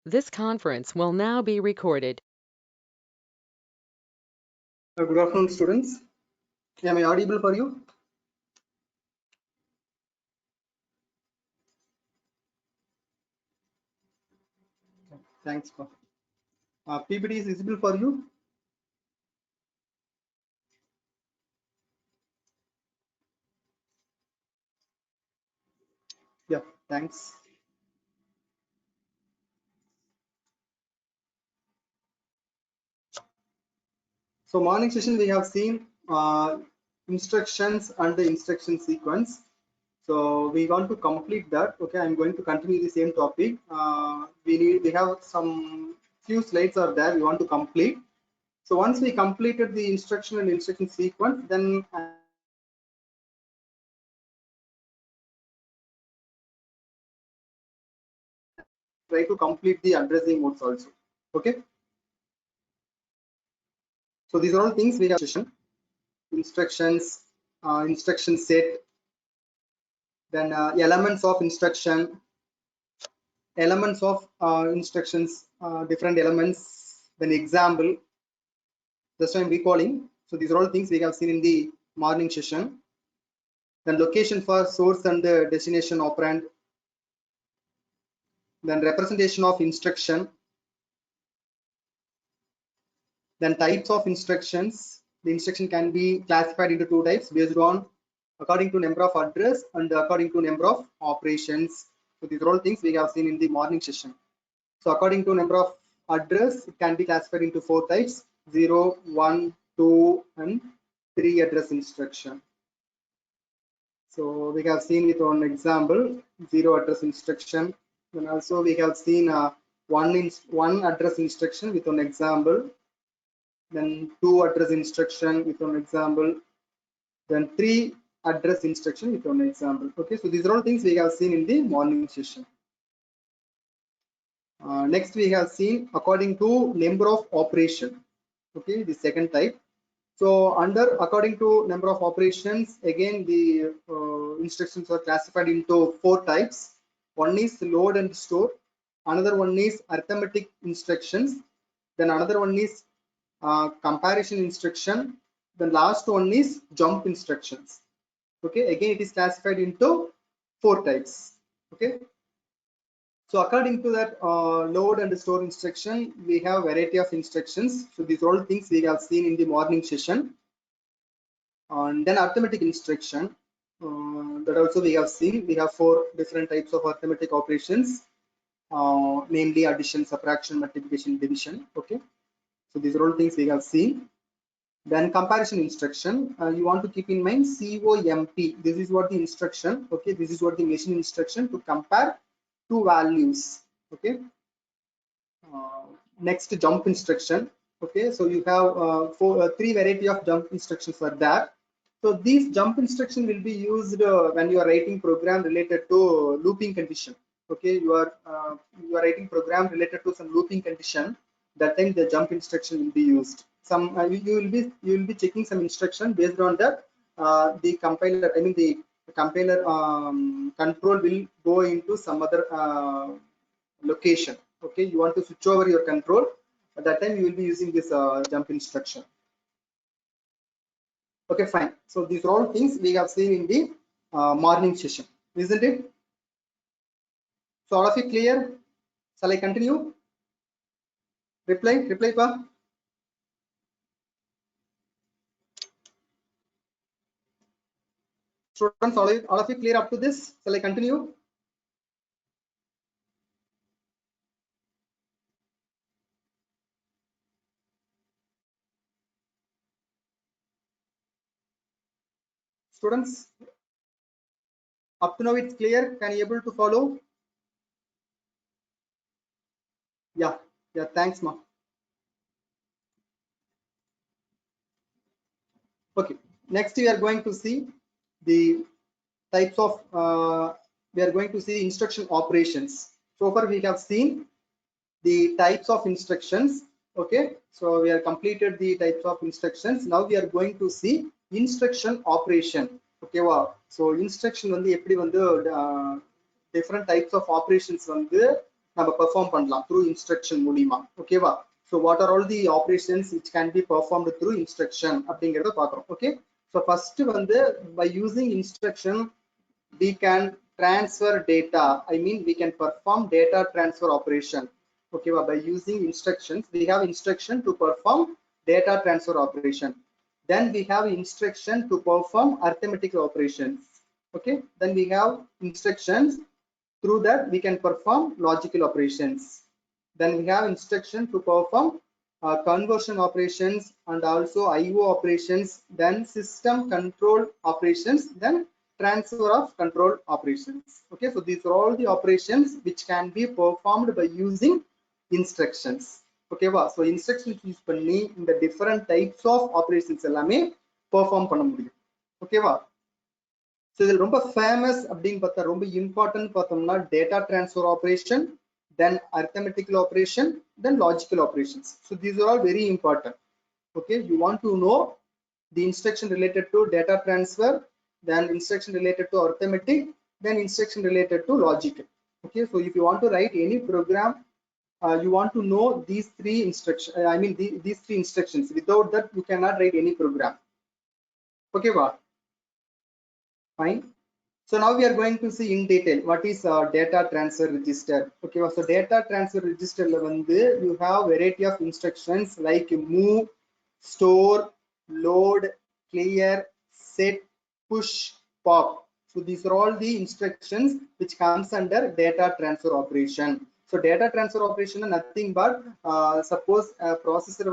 This conference will now be recorded. Good afternoon, students. Am I audible for you? Thanks. PPT is visible for you? Yeah, thanks. So morning session we have seen instructions and the instruction sequence. So we want to complete that. Okay, I'm going to continue the same topic. We have some few slides are there. We want to complete. So once we completed the instruction and instruction sequence, then try to complete the addressing modes also. Okay. So these are all things we have session. Instructions, instruction set, then elements of instruction, elements of instructions, different elements, then example. That's why I'm recalling. So these are all things we have seen in the morning session. Then location for source and the destination operand, then representation of instruction, then types of instructions. The instruction can be classified into two types based on according to number of address and according to number of operations. So these are all things we have seen in the morning session. So according to number of address, it can be classified into four types: 0, 1, 2, and 3 address instruction. So we have seen with one example 0 address instruction. Then also we have seen one address instruction with an example. Then 2 address instruction with an example. Then 3 address instruction with an example. Okay, so these are all things we have seen in the morning session. Next we have seen according to number of operation. Okay, the second type. So under according to number of operations, again the instructions are classified into four types. One is load and store, another one is arithmetic instructions, then another one is comparison instruction, the last one is jump instructions. Okay, again it is classified into four types. Okay, so according to that load and store instruction, we have variety of instructions. So these are all things we have seen in the morning session. And then arithmetic instruction, that also we have seen. We have four different types of arithmetic operations, namely addition, subtraction, multiplication, division. Okay, so these are all things we have seen. Then comparison instruction, you want to keep in mind COMP. This is what the instruction. Okay, this is what the machine instruction to compare two values. Okay. Next, jump instruction. Okay, so you have three variety of jump instructions for that. So these jump instruction will be used when you are writing program related to looping condition. Okay, you are writing program related to some looping condition. That time the jump instruction will be used. Some you will be checking some instruction based on that. The compiler, I mean the compiler control will go into some other location. Okay, you want to switch over your control. At that time you will be using this jump instruction. Okay, fine. So these are all things we have seen in the morning session, isn't it? So all of you clear? Shall I continue? Reply pa. Students, all of you clear up to this? Shall I continue? Students, up to now it's clear. Can you able to follow? Yeah, thanks ma. Okay, next we are going to see the types of we are going to see instruction operations. So far we have seen the types of instructions. Okay, so we have completed the types of instructions. Now we are going to see instruction operation. Okay, wow. So instruction வந்து எப்படி வந்து different types of operations வந்து நம்ம perform பண்ணலாம் through instruction மூலியமா. ஓகேவா? So what are all the operations which can be performed through instruction அப்படிங்கறத பார்க்கிறோம். Okay, so first வந்து by using instruction we can transfer data. I mean we can perform data transfer operation. Okay, by using instructions we have instruction to perform data transfer operation. Then we have instruction to perform arithmetic operations. Okay, then we have instructions through that we can perform logical operations. Then we have instruction to perform conversion operations and also IO operations, then system control operations, then transfer of control operations. Okay, so these are all the operations which can be performed by using instructions. Okay, so instructions use பண்ணி இந்த different types of operations எல்லாமே perform பண்ண முடியும். Okay, so இதில் ரொம்ப famous அப்படின்னு பார்த்தா ரொம்ப important பார்த்தோம்னா data transfer operation, then arithmetical operation, then logical operations. So these are all very important. Okay, you want to know the instruction related to data transfer, then instruction related to arithmetic, then instruction related to logical. Okay, so if you want to write any program, you want to know these three instructions. I mean these three instructions. Without that, you cannot write any program. Okay, fine. So now we are going to see in detail what is data transfer register. Okay, so data transfer register you have variety of instructions like move, store, load, clear, set, push, pop. So these are all the instructions which comes under data transfer operation. So data transfer operation is nothing but suppose processor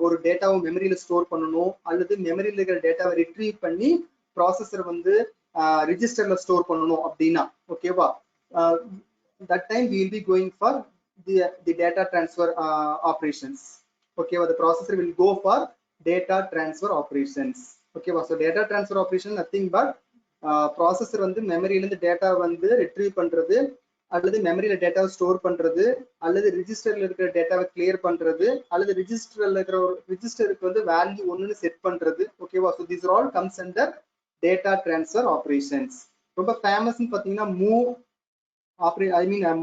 ஒரு டேட்டாவை மெமரியில store பண்ணனும் அல்லது மெமரியில இருக்கிற டேட்டாவை retrieve பண்ணி processor registerல store பண்ணனும் அப்படினா ஓகேவா that time we will be going for the data transfer operations. Okay, the processor will go for data transfer operations. Okay, so data transfer operation nothing but processor மெமரியில இருந்து data retrieve பண்றது அல்லது மெமரியில டேட்டாவை store பண்றது அல்லது ரெஜிஸ்டர்ல இருக்கிற டேட்டாவை clear பண்றது அல்லது ரெஜிஸ்டர்ல இருக்கிற ரெஜிஸ்டருக்கு வேல்யூ 1 ன்னு செட் பண்றது. ஓகேவா, so these are all comes under data transfer operations. ரொம்ப ஃபேமஸ் பாத்தீங்கன்னா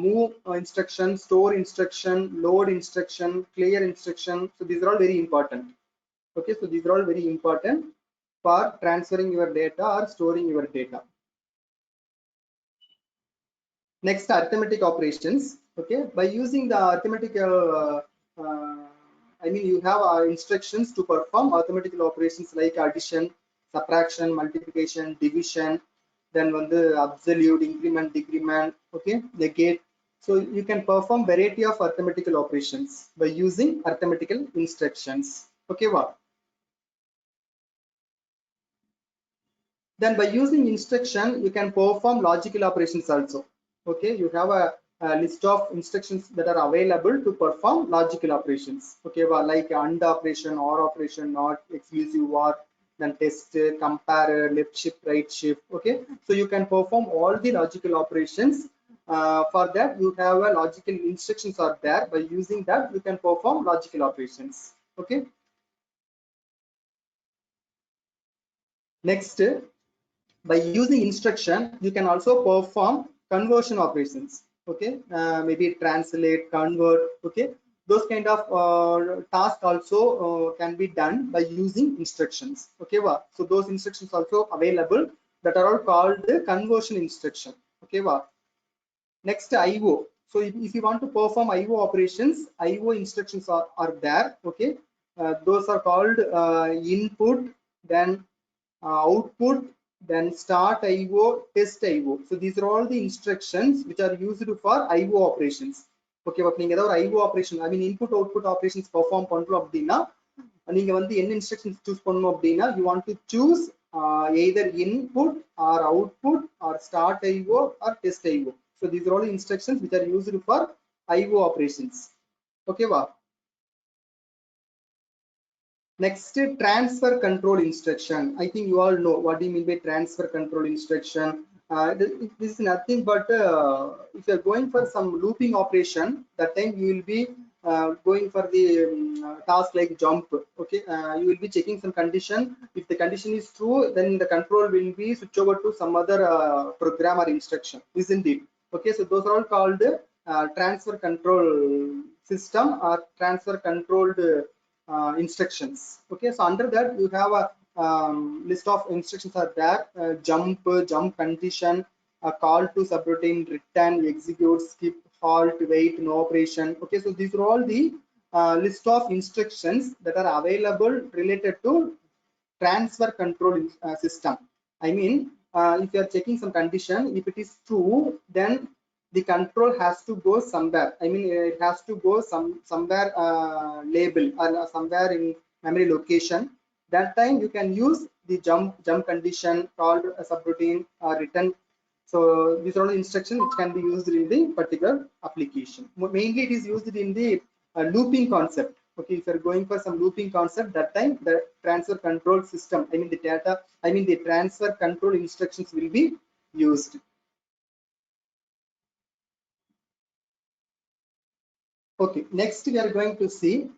move instruction, store instruction, load instruction, clear instruction. So these are all very important. Okay, so these are all very important for transferring your data or storing your data. Next, arithmetic operations. Okay, by using the arithmetic you have instructions to perform arithmetical operations like addition, subtraction, multiplication, division, then absolute, increment, decrement, okay, negate. So you can perform variety of arithmetical operations by using arithmetical instructions. Okay, then by using instruction you can perform logical operations also. Okay, you have a list of instructions that are available to perform logical operations. Okay, like AND operation, OR operation, NOT, exclusive OR, then test, compare, left shift, right shift. Okay, so you can perform all the logical operations. For that you have a logical instructions are there. By using that you can perform logical operations. Okay, next, by using instruction you can also perform conversion operations. Okay, maybe translate, convert. Okay, those kind of tasks also can be done by using instructions. Okay, so those instructions also available that are all called the conversion instruction. Okay, next, IO. So if you want to perform IO operations, IO instructions are there. Okay, those are called input, then output, then start IO, test IO. So these are all the instructions which are used for IO operations. Okay, but நீங்க ஏதாவது IO operation, I mean input output operations perform பண்றோம் அப்படினா நீங்க என்ன instructions choose பண்ணனும் அப்படினா you want to choose either input or output or start IO or test IO. So these are all the instructions which are used for IO operations. Okay, next, transfer control instruction. I think you all know what do you mean by transfer control instruction. This is nothing but if you are going for some looping operation, that time you will be going for the task like jump. Okay, you will be checking some condition. If the condition is true, then the control will be switch over to some other program or instruction, isn't it? Okay, so those are all called transfer control system or transfer controlled instructions. Okay, so under that you have a list of instructions are there: jump condition, a call to subroutine, return, execute, skip, halt, wait, no operation. Okay, so these are all the list of instructions that are available related to transfer control system. I mean, if you are checking some condition, if it is true, then the control has to go somewhere. I mean, it has to go somewhere label or somewhere in memory location. That time you can use the jump condition, called subroutine, or return. So these are all instructions which can be used in the particular application. Mainly it is used in the looping concept. Okay, if you're going for some looping concept, that time the transfer control system, I mean the transfer control instructions will be used. Okay, next we are going to see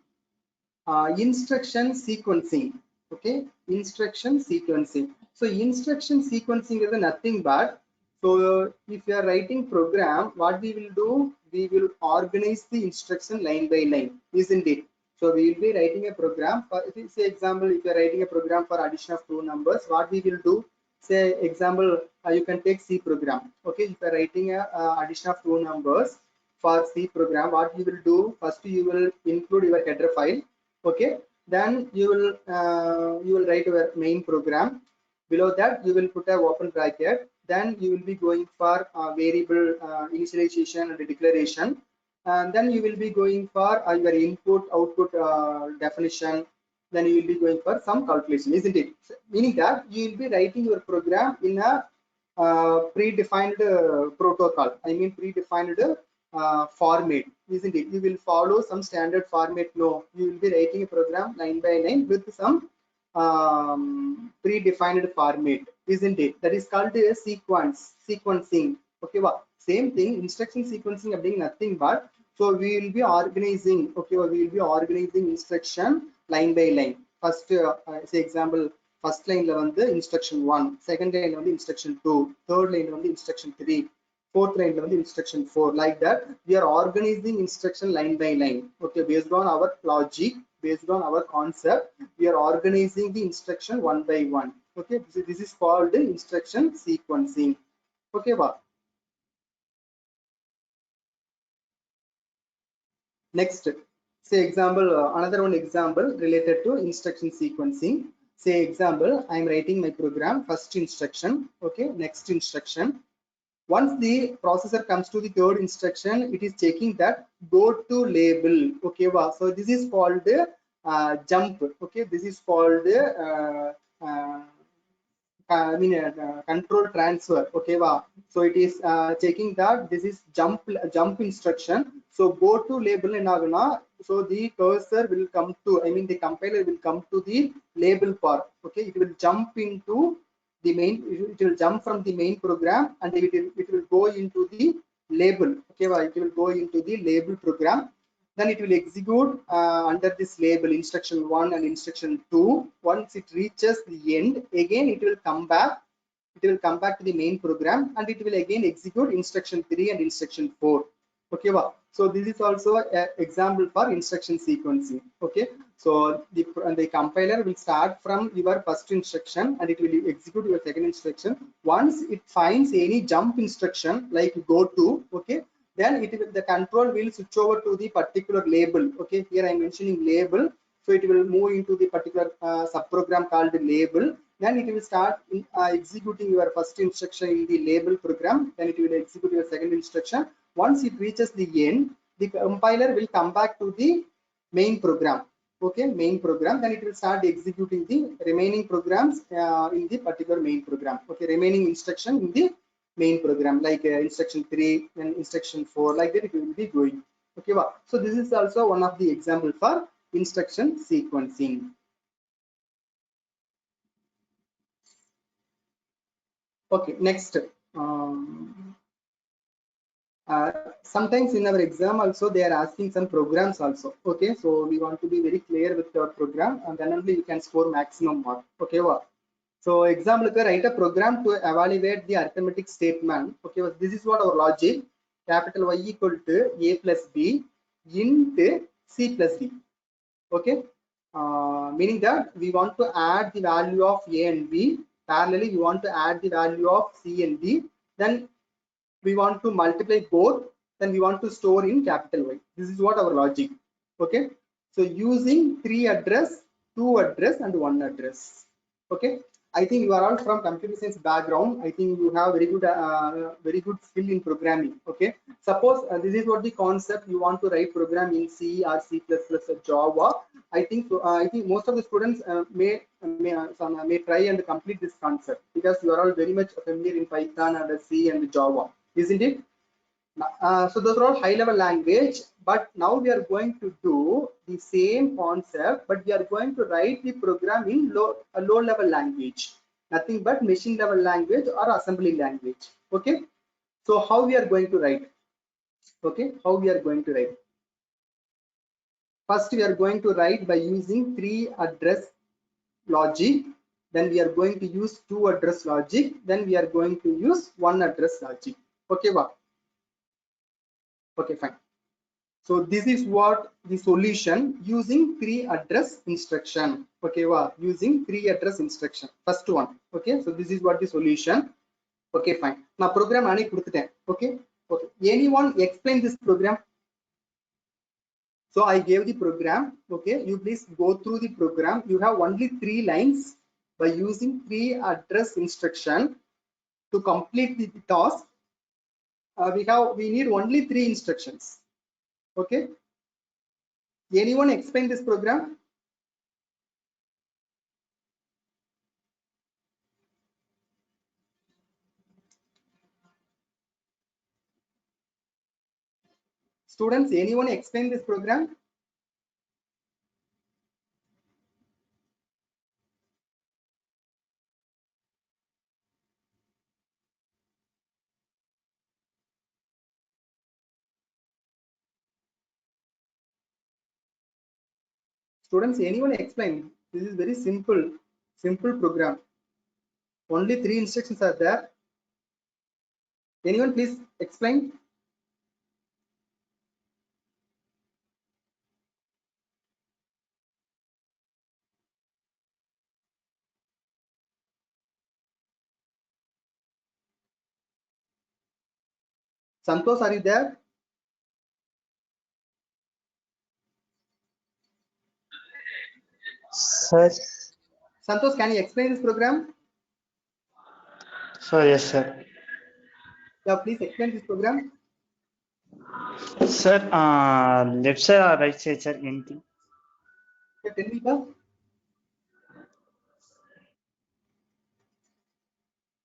instruction sequencing. Okay, instruction sequencing. So instruction sequencing is nothing but, so if you are writing program, what we will do, we will organize the instruction line by line, isn't it? So we will be writing a program for, if you say example, if you are writing a program for addition of two numbers, what we will do, say example, you can take C program. Okay, if you are writing a addition of two numbers for C program, what you will do, first you will include your header file. Okay, then you will write your main program. Below that you will put a open bracket. Then you will be going for variable initialization and declaration, and then you will be going for your input output definition. Then you will be going for some calculation, isn't it? So, meaning that you will be writing your program in a predefined protocol, I mean predefined format, isn't it? You will follow some standard format. No, you will be writing a program line by line with some predefined format, isn't it? That is called a sequencing. Okay, well, same thing, instruction sequencing being nothing but, so we will be organizing. Okay, we will be organizing instruction line by line. First say example, first line on the instruction 1, second line on the instruction 2, third line on the instruction 3, fourth line on the instruction 4. Like that we are organizing instruction line by line. Okay, based on our logic, based on our concept, we are organizing the instruction one by one. Okay, this is called the instruction sequencing. Okay, wow. Next, say example, another one example related to instruction sequencing. Say example, I am writing my program, first instruction. Okay, next instruction. Once the processor comes to the third instruction, it is checking that go to label. Okay, wow. So this is called jump. Okay, this is called I mean control transfer. Okay, wow. So it is checking that this is jump instruction. So go to label in agna. So the cursor will come to, I mean the compiler will come to the label part. Okay, it will jump into the main, it will jump from the main program and it will go into the label. Okay, well, it will go into the label program. Then it will execute under this label instruction 1 and instruction 2. Once it reaches the end, again it will come back, it will come back to the main program and it will again execute instruction 3 and instruction 4. Okay, wow. So this is also an example for instruction sequencing. Okay, so the compiler will start from your first instruction and it will execute your second instruction. Once it finds any jump instruction like go to, okay, then the control will switch over to the particular label. Okay, here I am mentioning label. So it will move into the particular subprogram called label. Then it will start executing your first instruction in the label program. Then it will execute your second instruction. Once it reaches the end, the compiler will come back to the main program. Okay, main program. Then it will start executing the remaining programs in the particular main program. Okay, remaining instruction in the main program, like instruction 3 and instruction 4, like that it will be going. Okay, wow. So this is also one of the example for instruction sequencing. Okay, next. Sometimes in our exam also they are asking some programs also. Okay, so we want to be very clear with our program and then only you can score maximum mark. Okay, wow. So example, write a program to evaluate the arithmetic statement. Okay, this is what our logic. capital Y equal to A plus B into C plus D. Okay, meaning that we want to add the value of A and B. Parallelly, we want to add the value of C and D. Then we want to multiply both. Then we want to store in capital Y. This is what our logic. Okay, so using 3 address, 2 address, and 1 address. Okay, I think you are all from computer science background. I think you have very good skill in programming. Okay, suppose this is what the concept you want to write program in C or C++ or Java. I think most of the students may try and complete this concept because you are all very much familiar in Python and C and Java, isn't it? So those are all high level language, but now we are going to do the same concept, but we are going to write the program in a low level language, nothing but machine level language or assembly language. Okay, so how we are going to write? Okay, how we are going to write? First, we are going to write by using 3 address logic. Then we are going to use 2 address logic. Then we are going to use 1 address logic. Okay, what? Okay, fine. So this is what the solution using 3 address instruction. Okay, wow, using 3 address instruction. First one. Okay, so this is what the solution. Okay, fine. Now program ani kuduthiten. Okay, okay. Anyone explain this program? So I gave the program. Okay, you please go through the program. You have only 3 lines. By using 3 address instruction to complete the task, we need only 3 instructions. Okay. Anyone explain this program? Students, anyone explain this program? Students, anyone explain? This is very simple program. Only 3 instructions are there. Anyone please explain? Santosh, are you there? Sir. Santosh, can you explain this program? So yes, sir. Yeah, please explain this program. Sir, left side or right side, sir? Anything? Yeah, tell me, sir.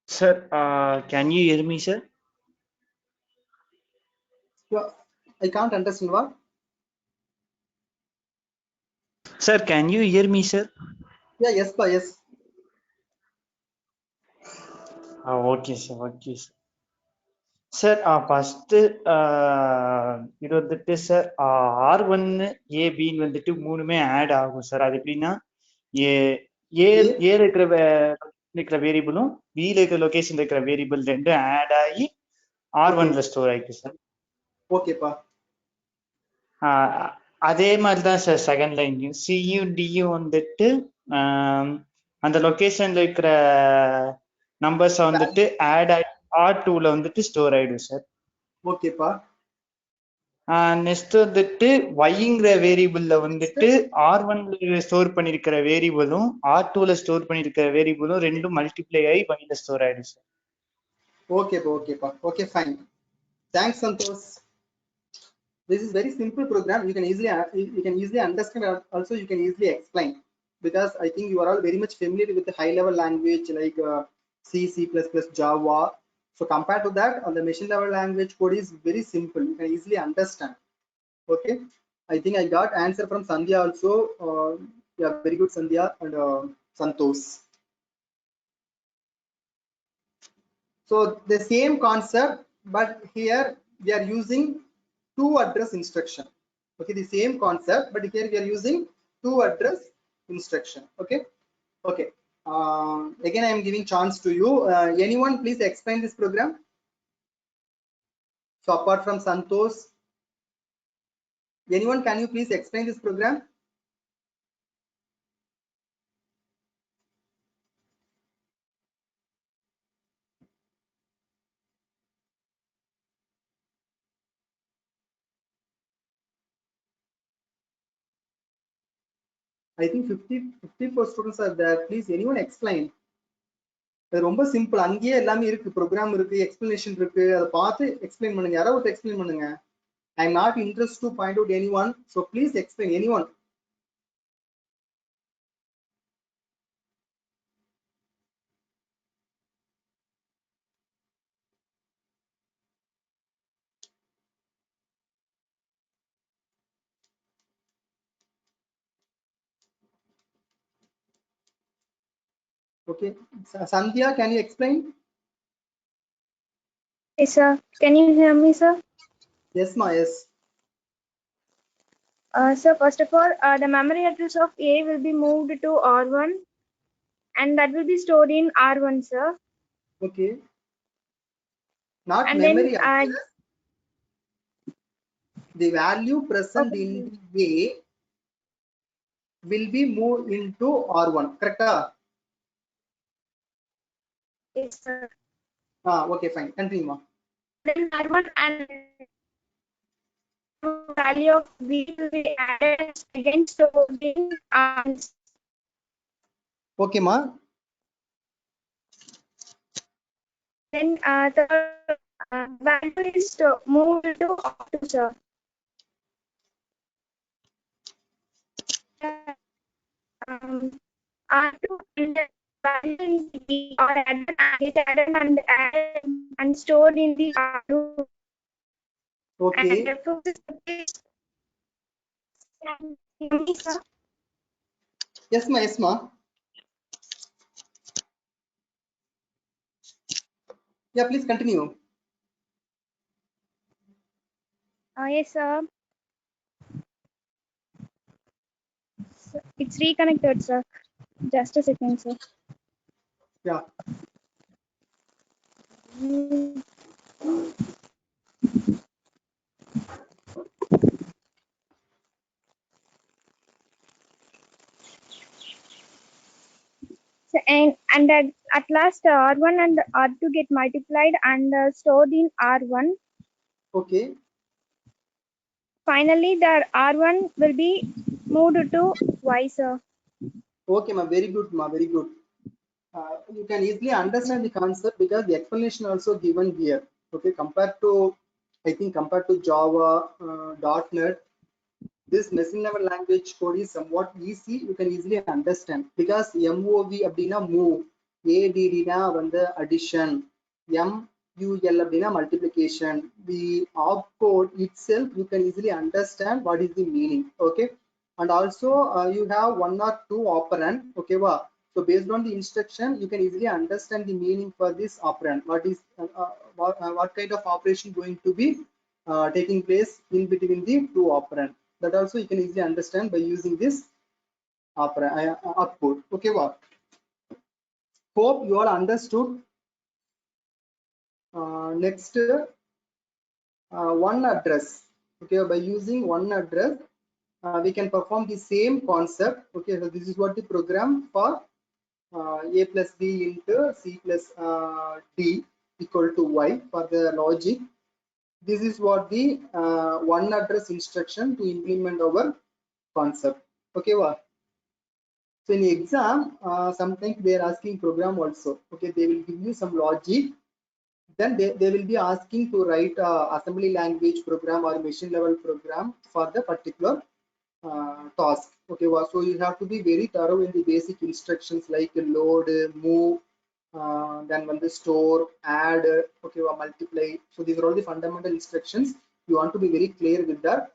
Sir, can you hear me, sir? Yeah, I can't understand what. Sir, can you hear me, sir? Yeah, yes, sir, yes. Okay, sir. Okay, sir. Sir, first இது வந்துட்டு sir R1 AB வந்துட்டு மூணுமே add ஆகும் sir. அது எப்படின்னா ஏ இருக்கிற வேரியபிளும் பில இருக்கிற லொகேஷன் இருக்கிற வேரியபிள் ரெண்டும் ஆட் ஆகி R1ல ஸ்டோர் ஆயிருக்கு சார். ஓகேப்பா. அதே மாதிரி தான் சார் செகண்ட் லைன்லையும் சியும் டியும் வந்துட்டு அந்த லொகேஷன்ல இருக்கிற நம்பர்ஸ் வந்துட்டு ஆட் ஆகி R2ல வந்துட்டு ஸ்டோர் ஆயிடும் சார். ஓகேப்பா. நெக்ஸ்ட் வந்துட்டு ஒய்ங்கிற வேரியபிள்ல வந்துட்டு R1ல ஸ்டோர் பண்ணிருக்கிற வேரியபிளும் R2ல ஸ்டோர் பண்ணிருக்கிற வேரியபிளும் ரெண்டும் மல்டிப்ளை ஆகி ஒய்ல ஸ்டோர் ஆயிடும் சார். ஓகேப்பா, ஓகேப்பா. Okay, fine. Thanks Santhosh. This is very simple program. You can easily understand. Also, you can easily explain because I think you are all very much familiar with the high level language like C, C++, Java. So compared to that, on the machine level language code is very simple. You can easily understand. Okay. I think I got answer from Sandhya also. Yeah, very good, Sandhya and Santosh. So the same concept, but here we are using 2 address instruction. Okay, the same concept, but here we are using 2 address instruction. Okay, okay. Again, I am giving chance to you. Anyone please explain this program? So apart from Santosh, anyone, can you please explain this program? I think 54 students are there. Please, anyone explain? அது ரொம்ப simple, அங்கேயே எல்லாமே இருக்கு, program இருக்கு, explanation இருக்கு, அதை பார்த்து explain பண்ணுங்க. யாராவது எக்ஸ்பிளைன் பண்ணுங்க. I am not interested to point out anyone, so please explain, anyone. Okay, Sandhya, can you explain? Yes, sir. Can you hear me, sir? Yes, ma, yes. So first of all, the memory address of A will be moved to R1, and that will be stored in R1, sir. Okay. Not And memory then, address. The value present okay. in the A will be moved into R1, correct? Yes, sir. Okay, fine. Continue, ma. Then R1 and value of B will be added again stored in R1. Okay, ma. Then the value is moved to R2, sir. R2 and the value is B are added and stored in the R2. Okay. And the sir. Yes, ma, yes, ma. Yeah, please continue. Yes, sir. It's reconnected, sir. Just a second, sir. Yeah. So, and at last R1 and R2 get multiplied and stored in R1. Okay. Finally, the R1 will be moved to Y, sir. Okay, ma, very good, ma, very good. You can easily understand the concept because the explanation also given here. Okay, compared to, I think compared to Java, .NET, this machine level language code is somewhat easy. You can easily understand because MOV அப்படினா move, ADD na வந்து addition, MUL அப்படினா multiplication. The opcode itself you can easily understand what is the meaning. Okay, and also you have one or two operand. Okay, wow. So based on the instruction, you can easily understand the meaning for this operand. What is what kind of operation going to be taking place in between the two operand. That also you can easily understand by using this opcode. Okay, what? Hope you all understood. Next, one address. Okay, by using one address, we can perform the same concept. Okay, so this is what the program for A plus B into C plus D equal to Y for the logic. This is what the one address instruction to implement our concept. Okay, what? So in the exam, sometimes they are asking program also. Okay, they will give you some logic. Then they will be asking to write assembly language program or machine level program for the particular task. Okay, so you have to be very thorough in the basic instructions like load, move, then when the store, add, okay, or multiply. So these are all the fundamental instructions. You want to be very clear with that.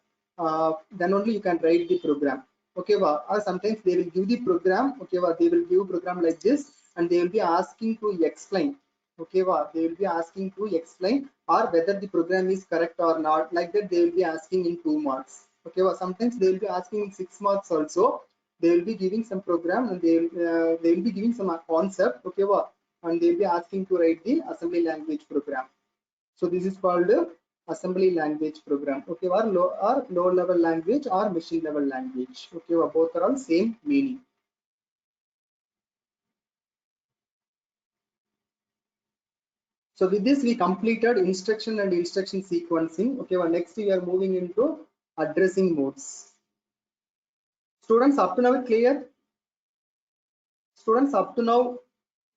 Then only you can write the program. Okay, or sometimes they will give the program. Okay, they will give program like this, and they will be asking to explain. Okay, they will be asking to explain or whether the program is correct or not. Like that, they will be asking in 2 marks. Okay, sometimes they will be asking in 6 marks also. They will be giving some program and they will be giving some concept. Okay, and they will be asking to write the assembly language program. So this is called assembly language program, okay, or low level language or machine level language, okay, both are all same meaning. So with this we completed instruction and instruction sequencing, okay. Well, next we are moving into addressing modes. Students, up to now clear? Students, up to now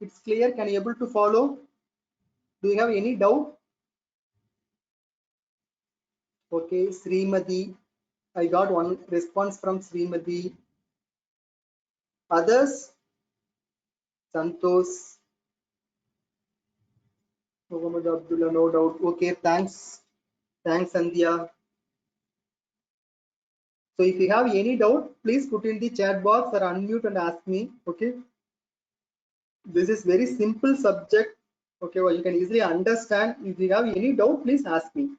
it's clear? Can you able to follow? Do you have any doubt? Okay, Srimati, I got one response from Srimati. Others? Santosh, Muhammad Abdullah, no doubt. Okay, thanks. Thanks, Sandhya. So if you have any doubt, please put in the chat box or unmute and ask me. Okay. This is very simple subject. Okay, well, you can easily understand. If you have any doubt, please ask me.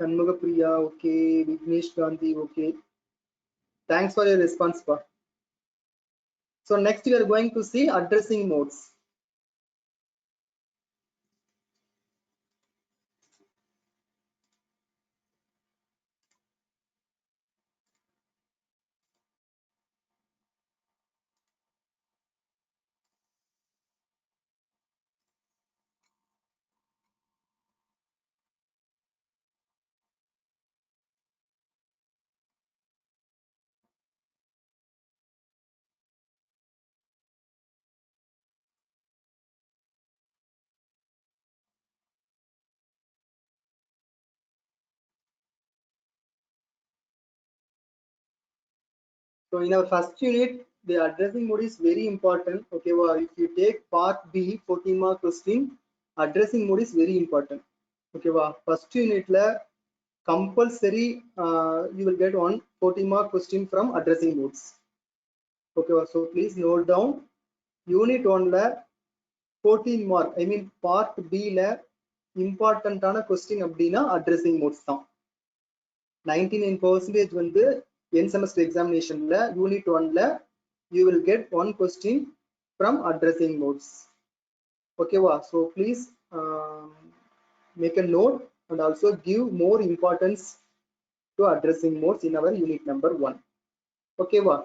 Sanmuga Priya, okay. Vignesh Gandhi, okay. Thanks for your response, pa. So next we are going to see addressing modes. So in our first unit, the addressing mode is very important. Okay, well, if you take part B, 14 mark question, addressing mode is very important. Okay, well, first unit la compulsory you will get one 14 mark question from addressing modes. Okay, well, so please note down. Unit 1 la 14 mark, I mean part B la important question அப்படினா addressing modes தான். 99% வந்து end semester examination la unit 1 la you will get one question from addressing modes. Okay, wow. So please make a note and also give more importance to addressing modes in our unit number 1. Okay, wow.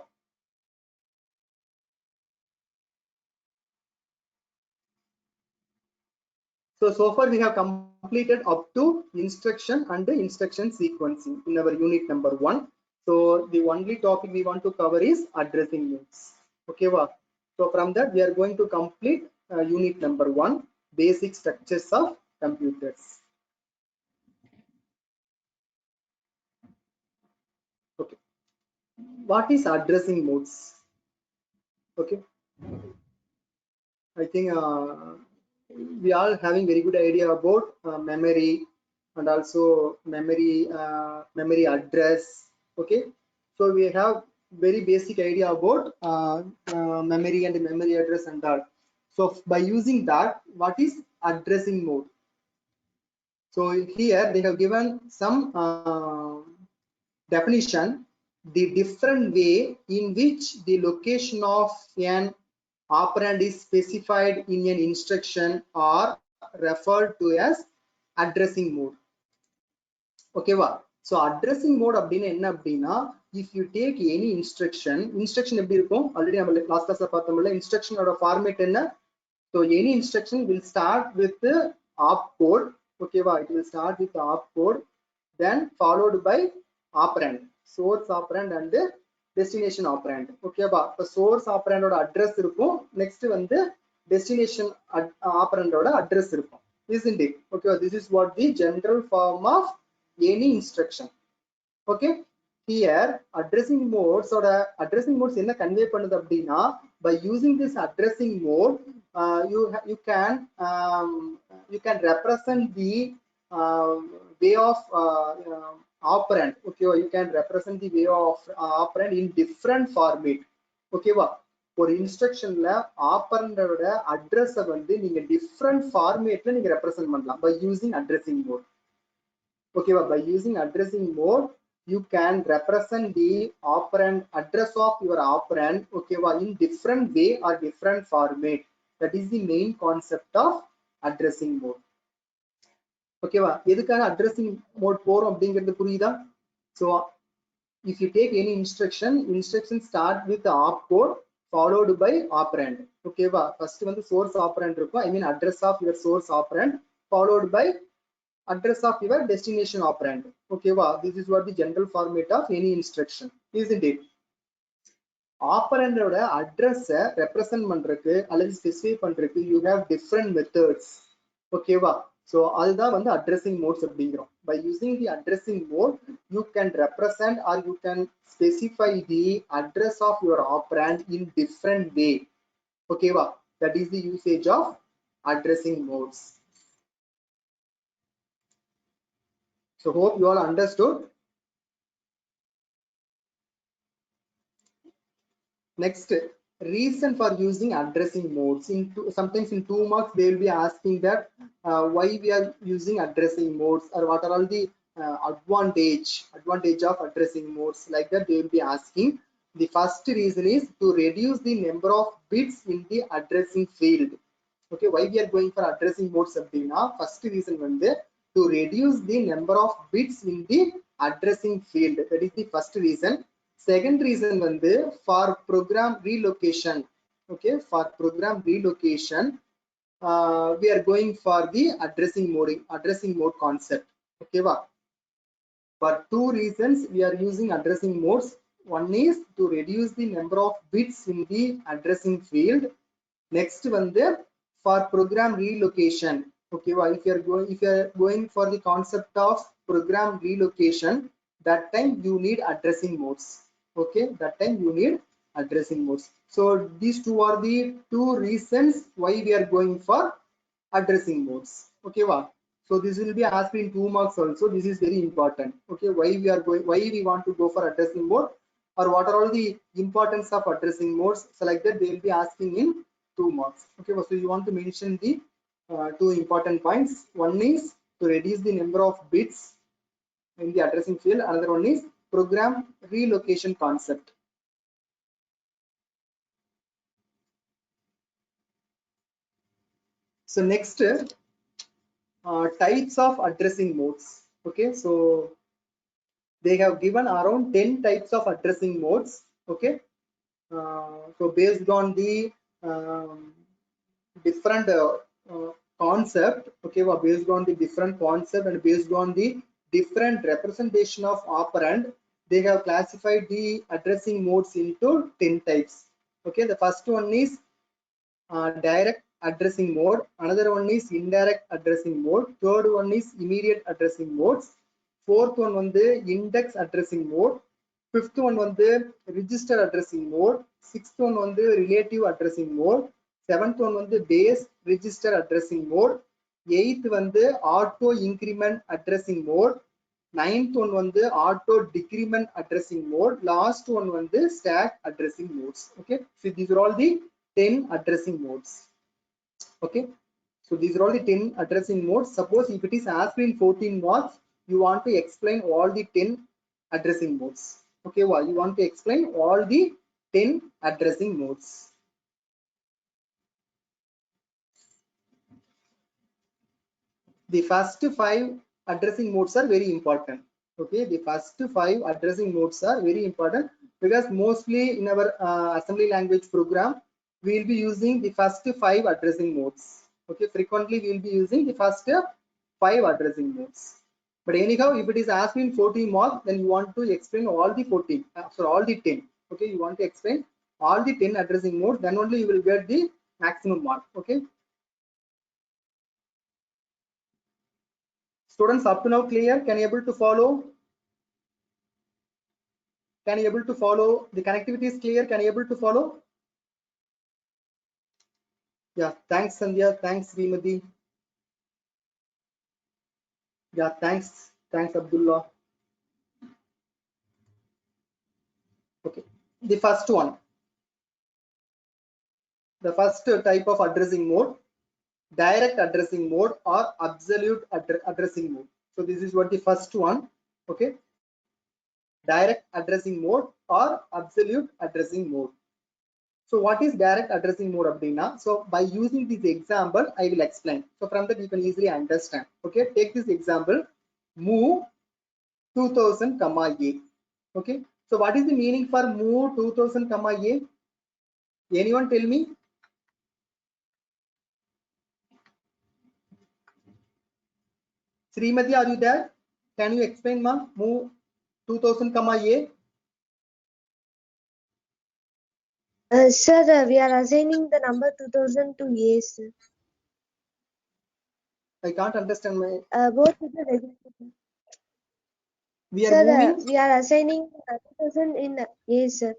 So far we have completed up to instruction and the instruction sequencing in our unit number 1. So the only topic we want to cover is addressing modes. Okay, wow. So from that we are going to complete unit number 1, basic structures of computers. Okay, what is addressing modes? Okay, I think we are having very good idea about memory and also memory address. Okay, so we have very basic idea about memory and memory address and all. So by using that, what is addressing mode? So here they have given some definition, the different way in which the location of an operand is specified in an instruction are referred to as addressing mode. Okay, wow. So addressing mode அப்படினா என்ன அப்படினா, if you take any instruction எப்படி இருக்கும், already நம்ம last class பார்த்தோம்ல, instruction ஓட format என்ன? So any instruction will start with the opcode. Okay, wow. It will start with the opcode, then followed by operand, source operand and destination operand. Okay, ba. So source operand oda address irukum, next வந்து destination operand oda address irukum, isn't it? Okay, this is what the general form of any instruction. Okay, here addressing modes oda addressing modes enna convey பண்ணுது அப்படினா, by using this addressing mode you can represent the way of operand. Okay, you can represent the way of operand in different format. Okay, va. For instruction la operand oda address வந்து நீங்க different format la நீங்க represent பண்ணலாம் by using addressing mode. Okay, va. By using addressing mode you can represent the operand address of your operand, okay, va, in different way or different format. That is the main concept of addressing mode. ஓகேவா? எதுக்காக addressing mode போறோம் அப்படிங்கிறது புரியுதா? So if you take any instruction start with the opcode followed by operand. ஓகேவா? First வந்து source operand இருக்கும், I mean address of your source operand followed by address of your destination operand. ஓகேவா? This is what the general format of any instruction, isn't it? ஆப்பரண்டோட அட்ரஸை represent பண்றதுக்கு அல்லது specify பண்றதுக்கு you have different methods. ஓகேவா? So அதுதான் வந்து addressing modes அப்படிங்கிறோம். By using the addressing mode you can represent or you can specify the address of your operand in different way. ஓகேவா? That is the usage of addressing modes. So hope you all understood. Next, reason for using addressing modes. Sometimes in 2 marks they will be asking that why we are using addressing modes, or what are all the advantage of addressing modes, like that they will be asking. The first reason is to reduce the number of bits in the addressing field. Okay, why we are going for addressing modes அப்படினா first reason வந்து to reduce the number of bits in the addressing field. That is the first reason. Second reason வந்து for program relocation. Okay, for program relocation we are going for the addressing mode concept. Okay va? For 2 reasons we are using addressing modes. One is to reduce the number of bits in the addressing field. Next வந்து for program relocation. Okay va? If you are going for the concept of program relocation, that time you need addressing modes. Okay, that time you need addressing modes. So these two are the 2 reasons why we are going for addressing modes. Okay va? So this will be asked in 2 marks also. This is very important. Okay, why we want to go for addressing mode, or what are all the importance of addressing modes. So like that they will be asking in 2 marks. Okay, so you want to mention the 2 important points. One is to reduce the number of bits in the addressing field. Another one is program relocation concept. So next, types of addressing modes. Okay, so they have given around 10 types of addressing modes. Okay, so based on the different concept. Okay, well, based on the different concept and based on the different representation of operand, they have classified the addressing modes into 10 types. Okay, the first one is direct addressing mode, another one is indirect addressing mode, third one is immediate addressing modes, fourth one வந்து index addressing mode, fifth one வந்து register addressing mode, sixth one வந்து relative addressing mode, seventh one வந்து base register addressing mode, eighth வந்து auto increment addressing mode, ninth one வந்து auto decrement addressing mode, last one வந்து stack addressing modes. Okay, so these are all the 10 addressing modes. Okay, so these are all the 10 addressing modes. Suppose if it is asked in 14 marks, you want to explain all the 10 addressing modes. Okay, well, you want to explain all the 10 addressing modes. The first 5 addressing modes are very important. Okay, the first 5 addressing modes are very important because mostly in our assembly language program we will be using the first 5 addressing modes. Okay, frequently we will be using the first 5 addressing modes. But anyhow, if it is asked in 14 marks, then you want to explain all the 14, so all the 10. Okay, you want to explain all the 10 addressing modes, then only you will get the maximum mark. Okay, students, up to now clear? Can you able to follow? Can you able to follow? The connectivity is clear? Can you able to follow? Yeah, thanks Sandhya, thanks Srimati. Yeah, thanks Abdullah. Okay, the first one, the first type of addressing mode, direct addressing mode or absolute addressing mode. So this is what the first one. Okay, direct addressing mode or absolute addressing mode. So what is direct addressing mode abdina? So by using this example I will explain, so from that you can easily understand. Okay, take this example, move 2000 comma a. Okay, so what is the meaning for move 2000 comma a? Anyone tell me? Srimati, are you there? Can you explain, ma? Move 2000 comma a. Sir, we are assigning the number 2000 to A, sir. I can't understand my. Both with the register. We are Sir, moving. we are assigning 2000 in A, sir.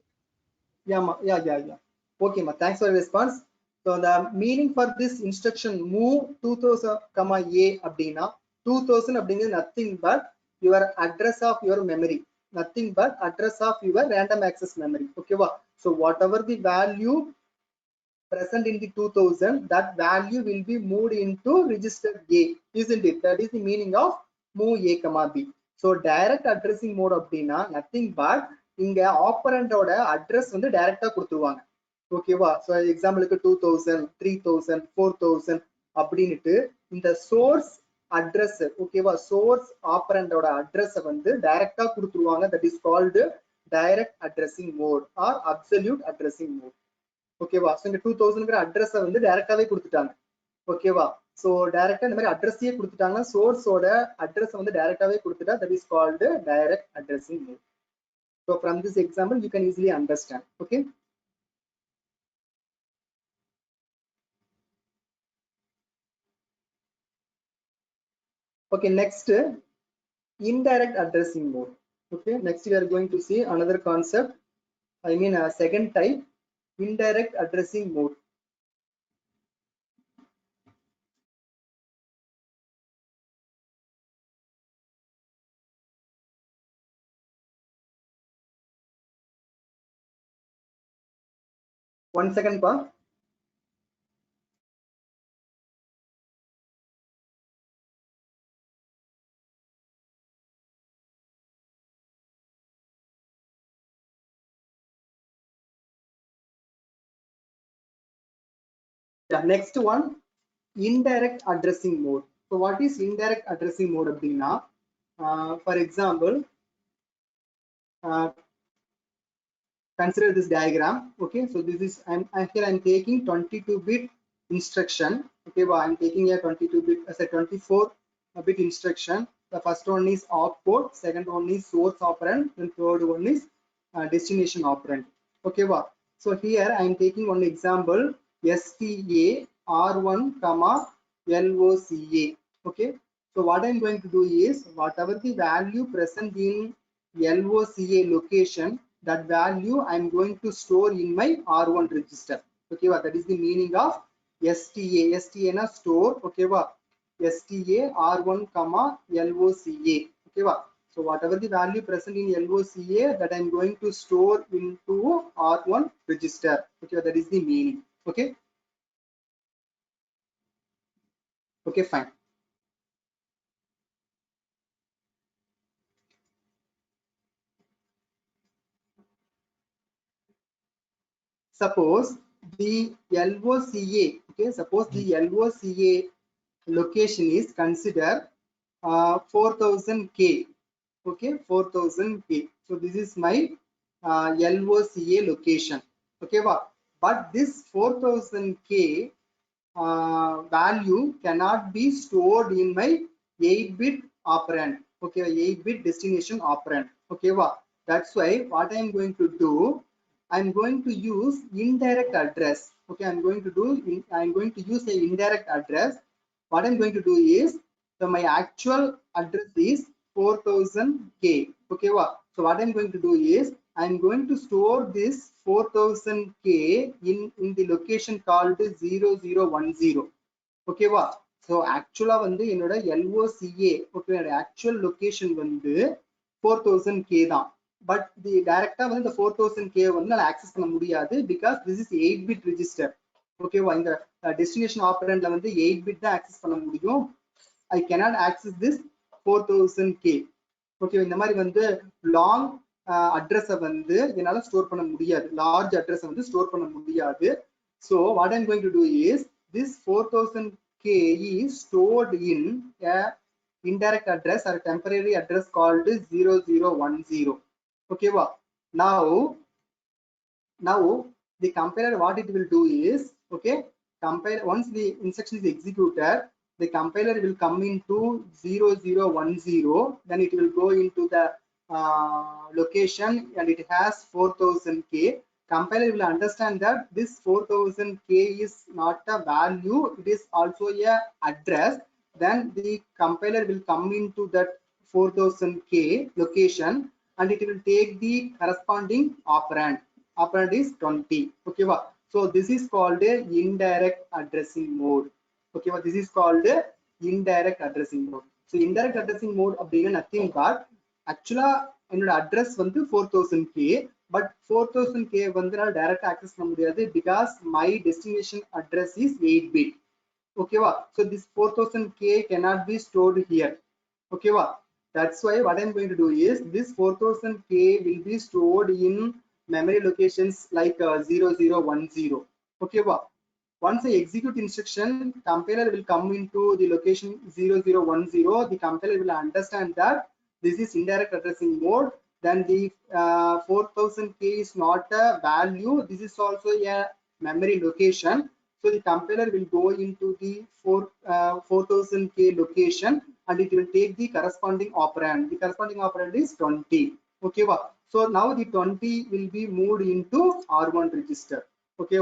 Yeah, ma. Yeah. Okay, ma. Thanks for your response. So the meaning for this instruction move 2000 comma a abdina, 2000 abdina nothing but your address of your memory, nothing but address of your random access memory. Okay, wa. So whatever the value present in the 2000, that value will be moved into register A, isn't it? That is the meaning of move A comma B. So direct addressing mode அப்படின்னா nothing but இங்க ஆப்பரண்டோட address வந்து டைரக்டா கொடுத்துருவாங்க. ஓகேவா? So எக்ஸாம்பிளுக்கு 2000, 3000, 4000 அப்படின்னுட்டு இந்த source address, ஓகேவா, சோர்ஸ் ஆப்பரண்டோட அட்ரஸ் வந்து டைரக்டா கொடுத்துருவாங்க. That is called direct addressing mode or absolute addressing mode. ஓகேவா? ஸோ இந்த 2000ங்கிற அட்ரஸை வந்து டைரக்டாவே கொடுத்துட்டாங்க. ஓகேவா? ஸோ டைரக்டா இந்த மாதிரி அட்ரஸையே கொடுத்துட்டாங்கன்னா சோர்ஸோட அட்ரஸ் வந்து டைரக்டாவே கொடுத்துட்டா that is called direct addressing mode. So from this example you can easily understand. Okay, okay, next indirect addressing mode. Okay, next we are going to see another concept, I mean a second type, indirect addressing mode. One second, pa. Yeah, next one, indirect addressing mode. So what is indirect addressing mode அப்படின்னா, for example, consider this diagram. Okay, so this is I'm taking 22-bit instruction. Okay, well, I'm taking a 22-bit as a 24-bit instruction. The first one is opcode, second one is source operand, and third one is destination operand. Okay, well, so here I'm taking one example, STA R1 comma LOCA. Okay, so what I'm going to do is whatever the value present in LOCA location, that value I'm going to store in my R1 register. Okay, well, that is the meaning of STA. STA na store. Okay, well, STA R1 comma LOCA. Okay, well, so whatever the value present in LOCA, that I'm going to store into R1 register. Okay, well, that is the meaning. Okay, okay, fine. Suppose the LOCA, okay, suppose the LOCA location is considered 4000K. Okay, 4000K. So this is my LOCA location. Okay, but this 4000K value cannot be stored in my 8-bit operand. Okay, 8-bit destination operand. Okay, that's why what I'm going to do, I'm going to use indirect address. Okay, I'm going to use a indirect address. What I'm going to do is, so my actual address is 4000K. Okay, so what I'm going to do is I'm going to store this 4000K in the location called 0010. Okay, so actually வந்து என்னோட LOCA, okay, actual location வந்து 4000K தான். But the directa வந்து இந்த 4000K வந்து நான் access பண்ண முடியாது because this is 8-bit register. Okay, இந்த destination operandல வந்து 8-bit தான் access பண்ண முடியும். I cannot access this 4000K. Okay, இந்த மாதிரி வந்து long address வந்து என்னால ஸ்டோர் பண்ண முடியாது, large address வந்து ஸ்டோர் பண்ண முடியாது. So what I'm going to do is this 4000k is stored in a indirect address or temporary address called 0010. Okay, now the compiler, what it will do is, okay, compile once the instruction is executed, the compiler will come into 0010, then it will go into the location and it has 4000k. Compiler will understand that this 4000k is not a value, it is also a address. Then the compiler will come into that 4000k location and it will take the corresponding operand. Operand is 20. Okay, so this is called a indirect addressing mode. Okay, this is called a indirect addressing mode. So indirect addressing mode அப்படின்னா nothing but actually என்னோட address வந்து 4000k, but 4000k வந்து நான் டைரக்டா access பண்ண முடியாது because my destination address is 8-bit. Okay, so this 4000k cannot be stored here. Okay, that's why what I'm going to do is this 4000k will be stored in memory locations like 0010. Okay, once I execute instruction, compiler will come into the location 0010. The compiler will understand that this is indirect addressing mode. Then the 4000k is not a value, this is also a memory location. So the compiler will go into the 4000k location and it will take the corresponding operand. The corresponding operand is 20. Okay, so now the 20 will be moved into R1 register. Okay,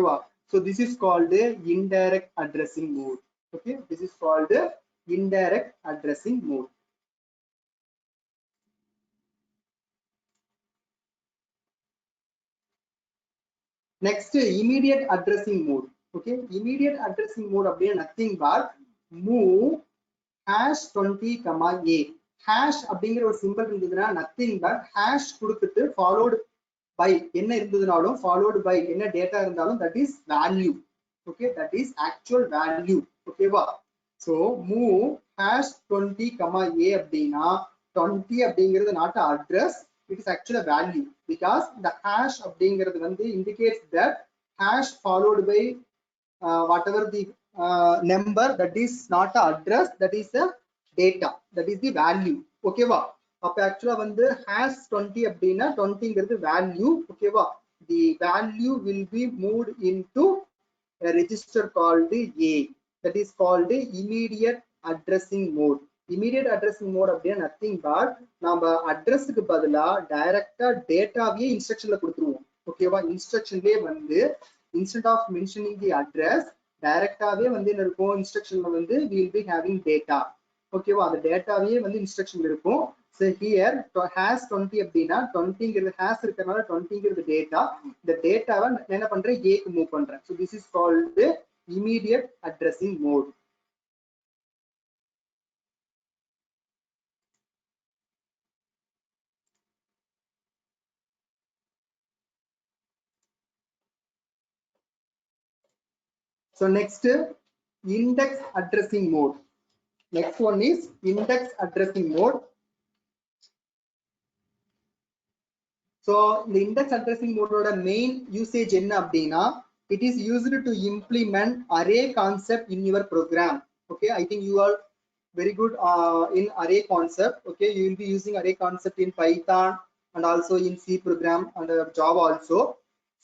so this is called a indirect addressing mode. Okay, this is called a indirect addressing mode. Next, immediate addressing mode. Okay, immediate addressing mode அப்படின்னா nothing but move #20, a hash அப்படிங்கிற ஒரு simple இருந்ததுன்னா nothing but hash கொடுத்துட்டு followed by என்ன இருந்ததுனாலும் followed by என்ன data இருந்தாலும் that is value. Okay, that is actual value. Okay, so move #20, a அப்படின்னா 20 அப்படிங்கிறது not an address, it is actually a value because the hash அப்படிங்கிறது வந்து indicates that hash followed by whatever the number, that is not an address, that is a data, that is the value. Okay, அப்ப actually வந்து #20 அப்படின்னா 20ங்கிறது value. Okay, the value will be moved into a register called a, that is called immediate addressing mode. Immediate addressing mode அப்படின்னா nothing but நம்ம அட்ரஸ்க்கு பதிலா டைரக்டா டேட்டாவே இன்ஸ்ட்ரக்ஷன்ல கொடுத்துருவோம். ஓகேவா, இன்ஸ்ட்ரக்ஷன்லயே வந்து instead of mentioning the address டைரக்டாவே வந்து என்ன இருக்கும், இன்ஸ்ட்ரக்ஷன்ல வந்து we will be having data. ஓகேவா, அந்த டேட்டாவே வந்து இன்ஸ்ட்ரக்ஷன்ல இருக்கும். So here #20 அப்படின்னா 20ங்கிறது ஹாஷ் இருக்கறனால 20ங்கிறது டேட்டா, இந்த டேட்டாவை நான் என்ன பண்றேன், ஏக்கு மூவ் பண்றேன். So this is called immediate addressing mode. So next, index addressing mode. Next one is index addressing mode. So the index addressing mode oda main usage enna அப்படினா, it is used to implement array concept in your program. Okay, I think you are very good in array concept. Okay, you will be using array concept in Python and also in C program and Java also.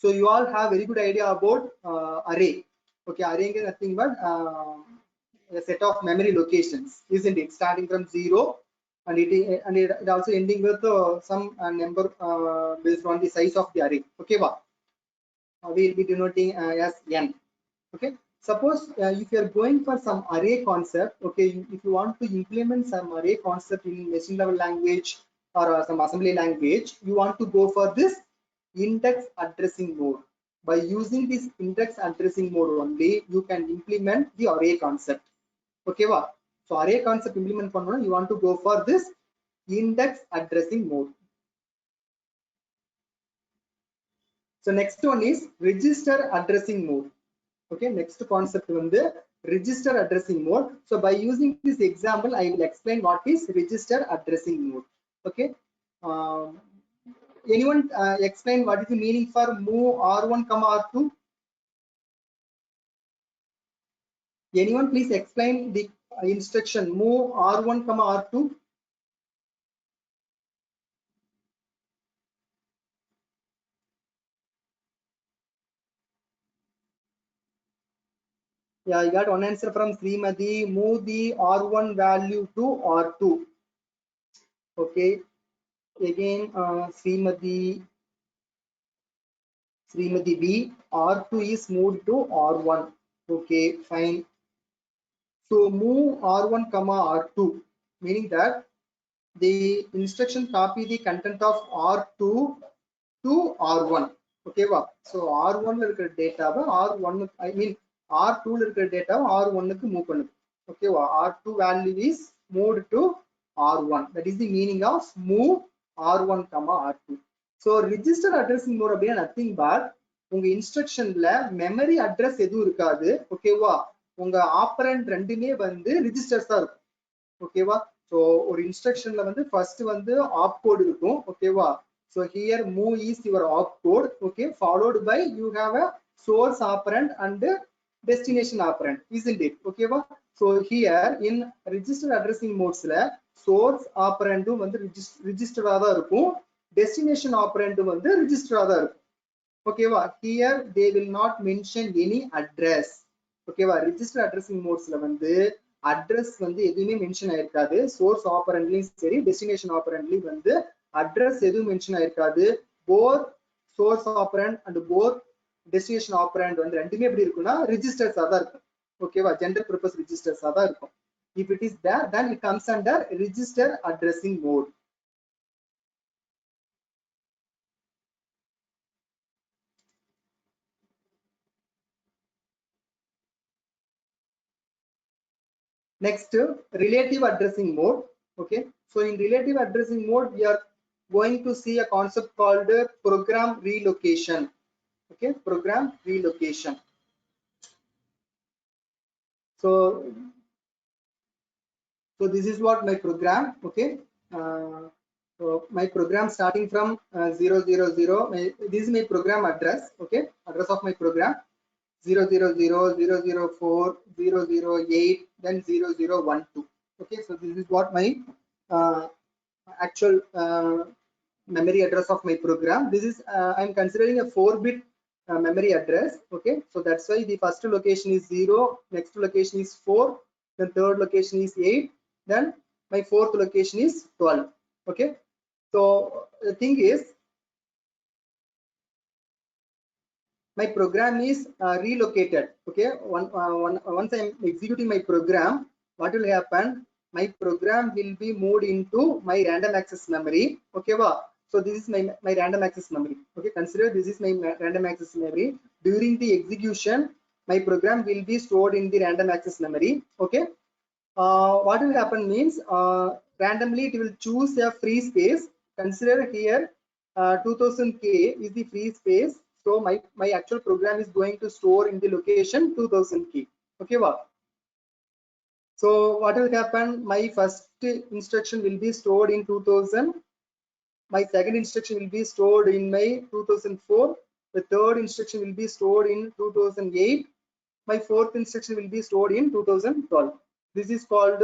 So you all have very good idea about array. Okay, array is nothing but a set of memory locations, isn't it, starting from 0 and it also ending with some number based on the size of the array. Okay, we will be denoting as n. Okay, suppose if you are going for some array concept, okay, if you want to implement some array concept in machine level language or some assembly language, you want to go for this index addressing mode. By using this index addressing mode only, you can implement the array concept. Okay, so array concept implement பண்ணனும், you want to go for this index addressing mode. So next one is register addressing mode. Okay, next concept வந்து register addressing mode. So by using this example, I will explain what is register addressing mode. Okay, anyone explain what is the meaning for move R1 comma R2? Anyone please explain the instruction move R1 comma R2? Yeah, I got one answer from Srimati. Move the R1 value to R2. Okay. Again, Srimati B. R2 is moved to R1. Okay, fine. So move R1 comma R2, meaning that the instruction copy the content of R2 to R1. Okay, wow. So R1 data R1, I mean R2 data R1 move பண்ணுது. Okay, wow. R2 value is moved to R1. That is the meaning of move R1 comma R2. So register addressing mode அப்படின்னா nothing but உங்க இன்ஸ்ட்ரக்ஷன்ல memory address எதுவும் இருக்காது. ஓகேவா, உங்க operand ரெண்டுமே வந்து registers தான் இருக்கும். ஓகேவா, ஸோ ஒரு இன்ஸ்ட்ரக்ஷன்ல வந்து ஃபர்ஸ்ட் வந்து ஆப் கோட் இருக்கும். ஓகேவா, so here move is your opcode. Okay, followed by you have a source operand and destination operand, isn't it? ஓகேவா, so here in register addressing மோட்ஸ்ல சோர்ஸ் ஆப்பரண்டும் வந்து ரிஜிஸ்டரா தான் இருக்கும், டெஸ்டினேஷன் ஆப்பரண்டும் வந்து ரிஜிஸ்டரா தான் இருக்கும். ஓகேவா, here they will not mention any address. ஓகேவா, ரிஜிஸ்டர் அட்ரஸிங் மோட்ஸ்ல வந்து அட்ரஸ் வந்து எதுவுமே மென்ஷன் ஆயிருக்காது. சோர்ஸ் ஆப்பரண்ட்லயும் சரி டெஸ்டினேஷன் ஆப்பரண்ட்லயும் வந்து அட்ரஸ் எதுவும் மென்ஷன் ஆயிருக்காது. Both source operand and both destination operand வந்து ரெண்டுமே எப்படி இருக்கும்னா ரிஜிஸ்டர்ஸா தான் இருக்கும். ஓகேவா, ஜெனரல் பர்பஸ் ரிஜிஸ்டர்ஸா தான் இருக்கும். If it is there, then it comes under register addressing mode. Next, relative addressing mode. Okay, so in relative addressing mode we are going to see a concept called program relocation. Okay, program relocation. So this is what my program. Okay, so my program starting from 000. This is my program address. Okay, address of my program 000, 004, 008, then 0012. Okay, so this is what my actual memory address of my program. This is I'm considering a 4-bit memory address. Okay, so that's why the first location is 0, next location is 4, then third location is 8, then my fourth location is 12. Okay, so the thing is my program is relocated. Okay, once I am executing my program, what will happen? My program will be moved into my random access memory. Okay, wow. So this is my random access memory. Okay, consider this is my random access memory. During the execution, my program will be stored in the random access memory. Okay, what will happen means randomly it will choose a free space. Consider here 2000k is the free space. So my actual program is going to store in the location 2000k. Okay, wow. So what will happen? My first instruction will be stored in 2000. My second instruction will be stored in my 2004. The third instruction will be stored in 2008. My fourth instruction will be stored in 2012. This is called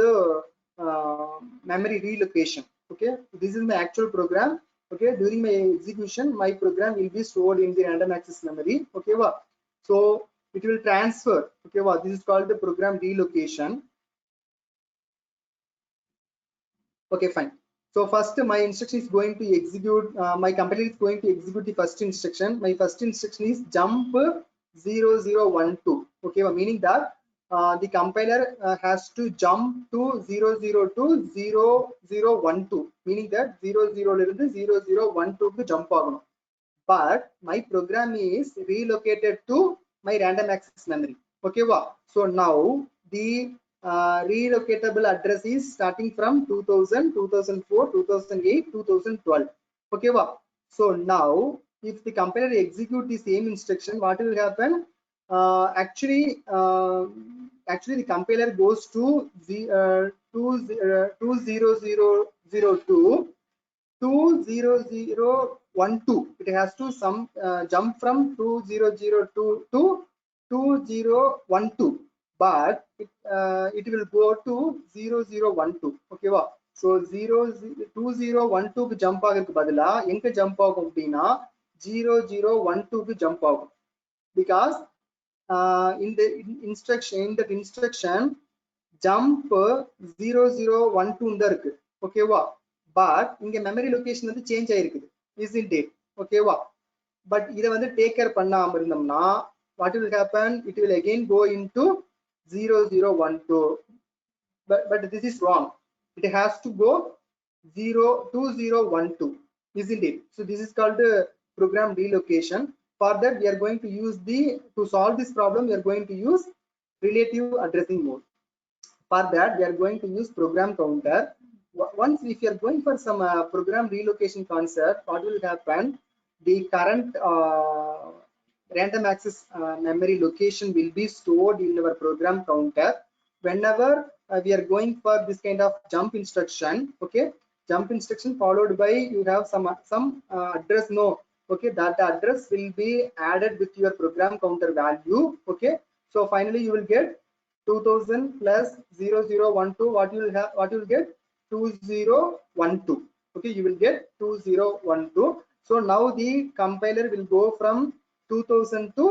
memory relocation. Okay, this is my actual program. Okay, during my execution, my program will be stored in the random access memory. Okay, wow. So it will transfer. Okay, wow. This is called the program relocation. Okay, fine. So first my instruction is going to execute, my compiler is going to execute the first instruction. My first instruction is jump 0012. Okay, meaning that the compiler has to jump to 00 to 0012, meaning that 00 to 0012 to jump on. But my program is relocated to my random access memory. Okay, wow. So now the relocatable address is starting from 2000, 2004, 2008, 2012. Okay, wow. So now if the compiler execute the same instruction, what will happen? Actually the compiler goes to 20002 20002 2012. It has to some jump from 2002 to 2012, but it will go to 0012. Okay, wow. So 2012 க்கு jump ஆகிறதுக்கு பதிலா எங்க jump ஆகும் அப்படின்னா 0012 க்கு jump ஆகும், because in the instruction jump 0012 தான் இருக்கு. ஓகேவா, பட் இங்க மெமரி லொகேஷன் வந்து சேஞ்ச் ஆயிருக்குது, isn't it? ஓகேவா, பட் இத வந்து டேக் கேர் பண்ணாம இருந்தோம்னா what will happen, it will again go into 0012, but this is wrong. It has to go 2012, isn't it? So this is called program relocation. For that we are going to use to solve this problem we are going to use relative addressing mode. For that we are going to use program counter. Once if you are going for some program relocation concept, what will happen, the current random access memory location will be stored in our program counter. Whenever we are going for this kind of jump instruction, okay, jump instruction followed by you have some address, no, okay, that address will be added with your program counter value. Okay, so finally you will get 2000 plus 0012. What you will have, what you will get, 2012. Okay, you will get 2012. So now the compiler will go from 2000 to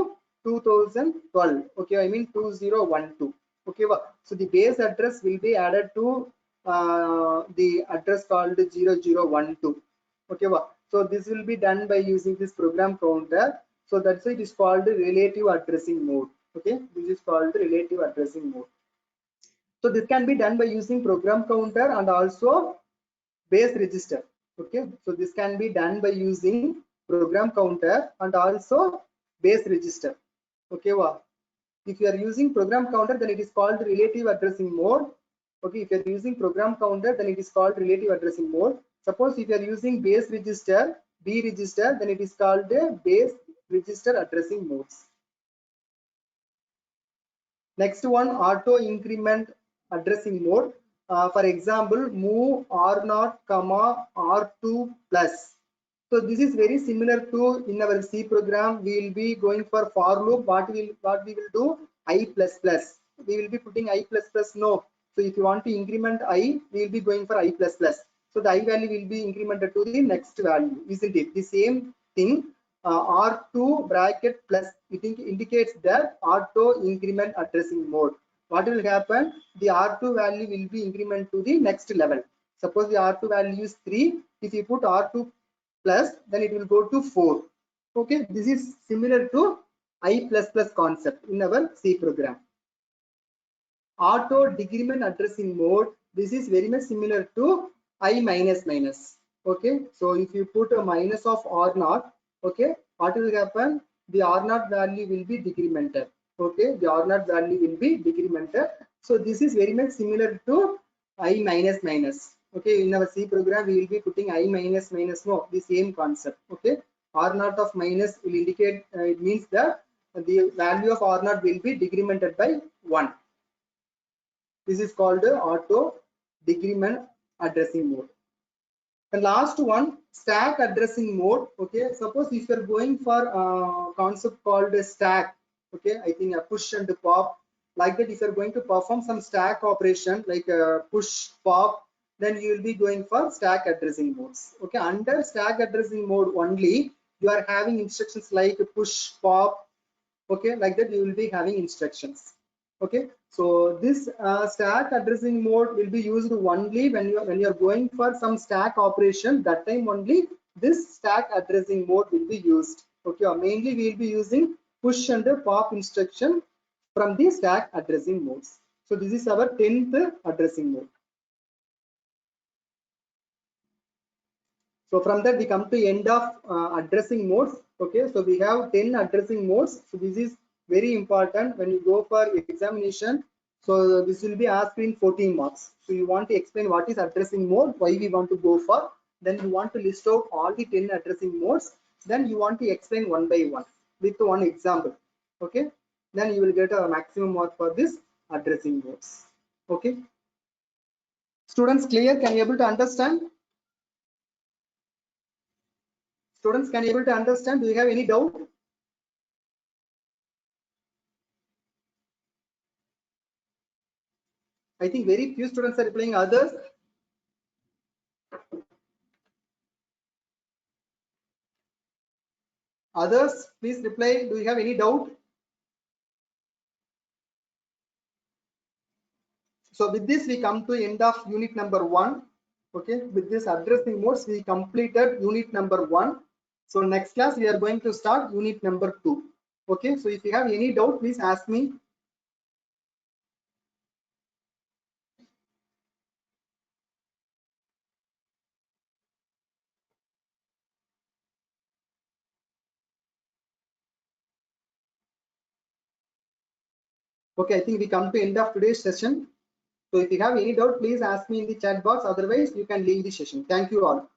2012. Okay, I mean 2012. Okay, so the base address will be added to the address called 0012. Okay, so this will be done by using this program counter. So that's why it is called relative addressing mode. Okay, this is called relative addressing mode. So this can be done by using program counter and also base register. Okay, so this can be done by using program counter and also base register. Okay, if you are using program counter, then it is called relative addressing mode. Okay, if you are using program counter, then it is called relative addressing mode. Suppose if you are using base register, B register, then it is called base register addressing modes. Next one, auto increment addressing mode. For example, move R0, R2 plus. So this is very similar to in our C program. We will be going for for loop. What we will do, I plus plus. We will be putting I plus plus. No. So if you want to increment I, we will be going for I plus plus. So the I value will be incremented to the next value, isn't it? The same thing. R2 bracket plus, it indicates that auto increment addressing mode. What will happen? The R2 value will be increment to the next level. Suppose the R2 value is 3. If you put R2 plus, then it will go to 4. Okay, this is similar to I plus plus concept in our C program. Auto decrement addressing mode, this is very much similar to I minus minus. Okay, so if you put a minus of R0, okay, what will happen? The R0 value will be decremented. Okay, the R0 value will be decremented. So this is very much similar to I minus minus. Okay, in our C program we will be putting I minus minus, no, the same concept. Okay, R0 of minus will indicate it means that the value of R0 will be decremented by 1. This is called auto decrement addressing mode. The last one, stack addressing mode. Okay, suppose if you are going for a concept called a stack, okay, I think a push and pop, like that. If you are going to perform some stack operation like a push pop, then you will be going for stack addressing modes. Okay, under stack addressing mode only you are having instructions like push pop. Okay, like that you will be having instructions. Okay, so this stack addressing mode will be used only when you are going for some stack operation. That time only this stack addressing mode will be used. Okay, or mainly we will be using push and pop instruction from the stack addressing modes. So this is our 10th addressing mode. So from that we come to end of addressing modes. Okay, so we have 10 addressing modes. So this is very important when you go for examination. So this will be asked in 14 marks. So you want to explain what is addressing mode, why we want to go for, then you want to list out all the 10 addressing modes, then you want to explain one by one with one example. Okay, then you will get a maximum mark for this addressing modes. Okay, students, clear? Can you able to understand? Students, can you able to understand? Do you have any doubt? I think very few students are replying. Others? Others, please reply. Do you have any doubt? So with this, we come to end of unit number 1. Okay, with this addressing modes, we completed unit number 1. So next class, we are going to start unit number 2. Okay, so if you have any doubt, please ask me. Okay, I think we come to end of today's session. So if you have any doubt, please ask me in the chat box. Otherwise, you can leave the session. Thank you all.